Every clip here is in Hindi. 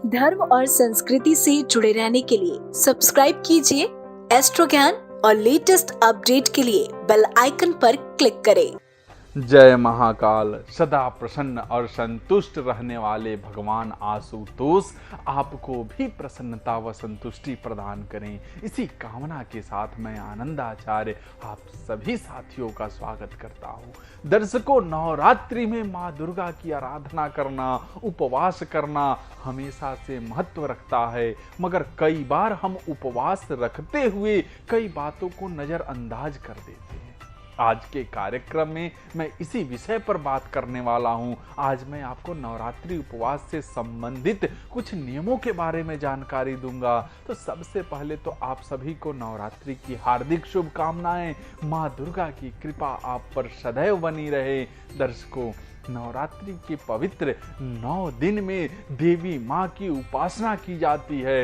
धर्म और संस्कृति से जुड़े रहने के लिए सब्सक्राइब कीजिए एस्ट्रो ज्ञान और लेटेस्ट अपडेट के लिए बेल आइकन पर क्लिक करें। जय महाकाल। सदा प्रसन्न और संतुष्ट रहने वाले भगवान आशुतोष आपको भी प्रसन्नता व संतुष्टि प्रदान करें, इसी कामना के साथ मैं आनंदाचार्य आप सभी साथियों का स्वागत करता हूँ। दर्शकों, नवरात्रि में माँ दुर्गा की आराधना करना, उपवास करना हमेशा से महत्व रखता है, मगर कई बार हम उपवास रखते हुए कई बातों को नज़रअंदाज कर देते हैं। आज के कार्यक्रम में मैं इसी विषय पर बात करने वाला हूं। आज मैं आपको नवरात्रि उपवास से संबंधित कुछ नियमों के बारे में जानकारी दूंगा। तो सबसे पहले तो आप सभी को नवरात्रि की हार्दिक शुभकामनाएं। मां दुर्गा की कृपा आप पर सदैव बनी रहे। दर्शकों, नवरात्रि के पवित्र 9 दिन में देवी मां की उपासना की जाती है।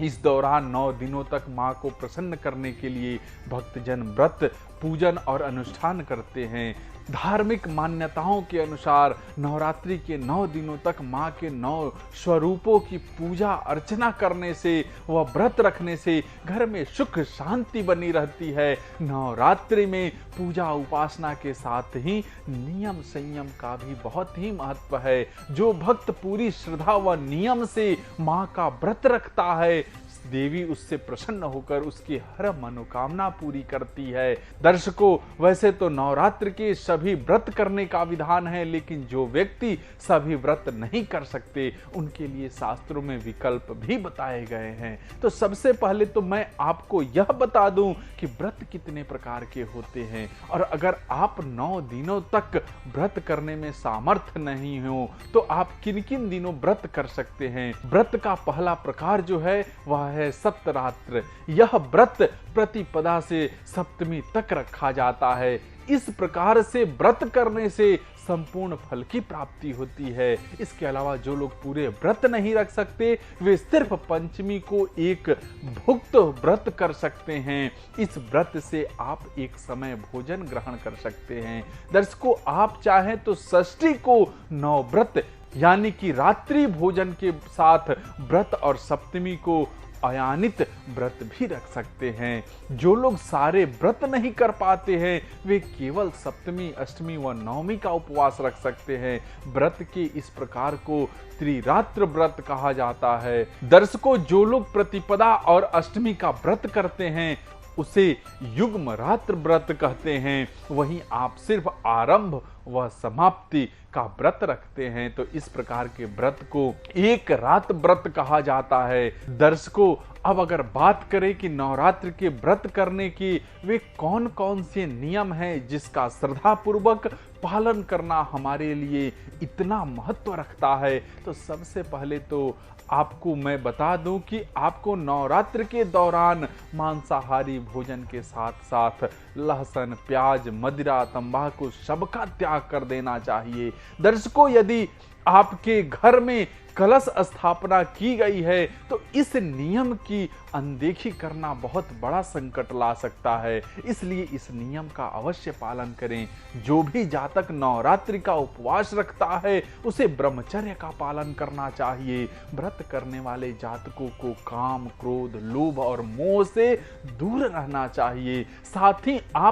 इस दौरान 9 दिनों तक मां को प्रसन्न करने के लिए भक्तजन व्रत, पूजन और अनुष्ठान करते हैं। धार्मिक मान्यताओं के अनुसार नवरात्रि के 9 दिनों तक मां के 9 स्वरूपों की पूजा अर्चना करने से व व्रत रखने से घर में सुख शांति बनी रहती है। नवरात्रि में पूजा उपासना के साथ ही नियम संयम का भी बहुत ही महत्व है। जो भक्त पूरी श्रद्धा व नियम से मां का व्रत रखता है, देवी उससे प्रसन्न होकर उसकी हर मनोकामना पूरी करती है। दर्शकों, वैसे तो नवरात्र के सभी व्रत करने का विधान है, लेकिन जो व्यक्ति सभी व्रत नहीं कर सकते उनके लिए शास्त्रों में विकल्प भी बताए गए हैं। तो सबसे पहले तो मैं आपको यह बता दूं कि व्रत कितने प्रकार के होते हैं, और अगर आप 9 दिनों तक व्रत करने में सामर्थ्य नहीं हो तो आप किन किन दिनों व्रत कर सकते हैं। व्रत का पहला प्रकार जो है वह है सप्तरात्र। यह व्रत प्रतिपदा से सप्तमी तक रखा जाता है। इस प्रकार से व्रत करने से संपूर्ण फल की प्राप्ति होती है। इसके अलावा जो लोग पूरे व्रत नहीं रख सकते, वे सिर्फ पंचमी को एक भुक्त व्रत कर सकते हैं। इस व्रत से आप एक समय भोजन ग्रहण कर सकते हैं। दर्शकों, आप चाहें तो षष्ठी को 9 व्रत यानी कि रात्रि भोजन के साथ व्रत और सप्तमी को अयानित व्रत भी रख सकते हैं। जो लोग सारे व्रत नहीं कर पाते हैं, वे केवल सप्तमी, अष्टमी व नवमी का उपवास रख सकते हैं। व्रत के इस प्रकार को त्रिरात्र व्रत कहा जाता है। दर्शकों, जो लोग प्रतिपदा और अष्टमी का व्रत करते हैं उसे युग्म रात्र व्रत कहते हैं। वहीं आप सिर्फ आरंभ व समाप्ति का व्रत रखते हैं तो इस प्रकार के व्रत को एक रात व्रत कहा जाता है। दर्शकों, अब अगर बात करें कि नवरात्र के व्रत करने की वे कौन कौन से नियम हैं जिसका श्रद्धा पूर्वक पालन करना हमारे लिए इतना महत्व रखता है, तो सबसे पहले तो आपको मैं बता दूं कि आपको नवरात्र के दौरान मांसाहारी भोजन के साथ साथ लहसुन, प्याज, मदिरा, तंबाकू सबका त्याग कर देना चाहिए। दर्शकों, यदि आपके घर में कलश स्थापना की गई है तो इस नियम की अनदेखी करना बहुत बड़ा संकट ला सकता है, इसलिए इस नियम का अवश्य पालन करें। जो भी जातक नवरात्रि का उपवास रखता है उसे ब्रह्मचर्य का पालन करना चाहिए। व्रत करने वाले जातकों को काम, क्रोध, लोभ और मोह से दूर रहना चाहिए। साथ ही आप